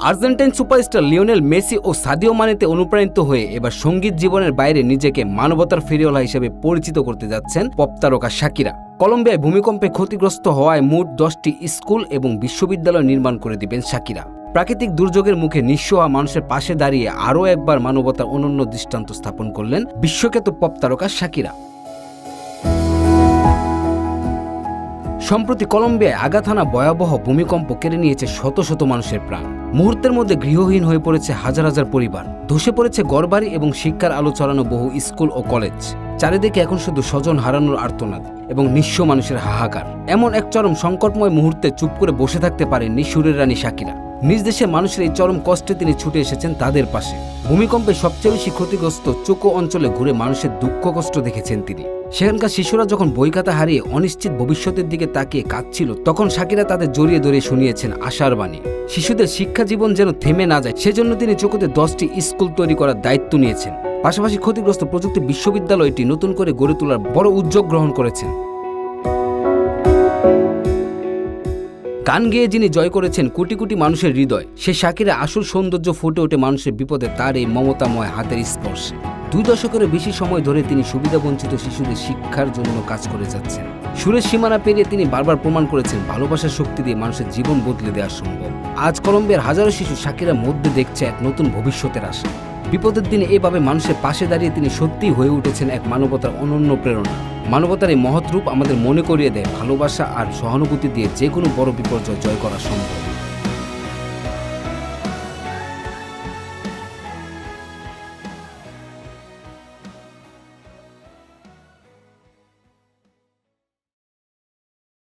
Argentine superstar Lionel Messi ও Sadio মানেতে অনুপ্রাণিত হয়ে এবার সঙ্গীত জীবনের বাইরে নিজেকে মানবতার ফেরিওয়ালা হিসেবে পরিচিত করতে যাচ্ছেন পপ তারকা শাকিরা। কলম্বিয়ায় ভূমিকম্পে ক্ষতিগ্রস্ত হওয়ায় মোট 10টি স্কুল এবং বিশ্ববিদ্যালয় নির্মাণ করে দিবেন শাকিরা। প্রাকৃতিক দুর্যোগের মুখে নিঃস্ব হওয়া মানুষের পাশে দাঁড়িয়ে আরও একবার মানবতার অনন্য দৃষ্টান্ত স্থাপন করলেন বিশ্বখ্যাত পপ তারকা শাকিরা। সম্প্রতি কলম্বিয়ায় আঘাত হানা ভয়াবহ ভূমিকম্প কেড়ে নিয়েছে শত শত মানুষের প্রাণ। মুহূর্তের মধ্যে গৃহহীন হয়ে পড়েছে হাজার হাজার পরিবার, ধসে পড়েছে ঘরবাড়ি এবং শিক্ষার আলো ছড়ানো বহু স্কুল ও কলেজ। চারিদিকে এখন শুধু স্বজন হারানোর আর্তনাদ এবং নিঃস্ব মানুষের হাহাকার। এমন এক চরম সংকটময় মুহূর্তে চুপ করে বসে থাকতে পারেননি সুরের রানী শাকিরা। নিজ দেশের মানুষের এই চরম কষ্টে তিনি ছুটে এসেছেন তাদের পাশে। ভূমিকম্পে সবচেয়ে বেশি ক্ষতিগ্রস্ত চোকো অঞ্চলে ঘুরে মানুষের দুঃখ কষ্ট দেখেছেন তিনি। সেখানকার শিশুরা যখন বইখাতা হারিয়ে অনিশ্চিত ভবিষ্যতের দিকে তাকিয়ে কাঁদছিল, তখন শাকিরা তাদের জড়িয়ে ধরে শুনিয়েছেন আশার বাণী। শিশুদের শিক্ষা জীবন যেন থেমে না যায়, সেজন্য তিনি চোখোতে 10টি স্কুল তৈরি করার দায়িত্ব নিয়েছেন। পাশাপাশি ক্ষতিগ্রস্ত প্রযুক্তি বিশ্ববিদ্যালয়টি নতুন করে গড়ে তোলার বড় উদ্যোগ গ্রহণ করেছেন। গান গেয়ে যিনি জয় করেছেন কোটি কোটি মানুষের হৃদয়, সে শাকিরা আসল সৌন্দর্য ফুটে ওঠে মানুষের বিপদে তার এই মমতাময় হাতের স্পর্শে। 2 দশকেরও বেশি সময় ধরে তিনি সুবিধাবঞ্চিত শিশুদের শিক্ষার জন্য কাজ করে যাচ্ছেন। সুরের সীমানা পেরিয়ে তিনি বারবার প্রমাণ করেছেন ভালোবাসার শক্তি দিয়ে মানুষের জীবন বদলে দেওয়া সম্ভব। আজ কলম্বিয়ার হাজারো শিশু শাকিরার মধ্যে দেখছে এক নতুন ভবিষ্যতের আশা। বিপদের দিনে এভাবে মানুষের পাশে দাঁড়িয়ে তিনি সত্যিই হয়ে উঠেছেন এক মানবতার অনন্য প্রেরণা। মানবতার এই মহৎ রূপ আমাদের মনে করিয়ে দেয় ভালোবাসা আর সহানুভূতি দিয়ে যে কোনো বড় বিপর্যয় জয় করা সম্ভব।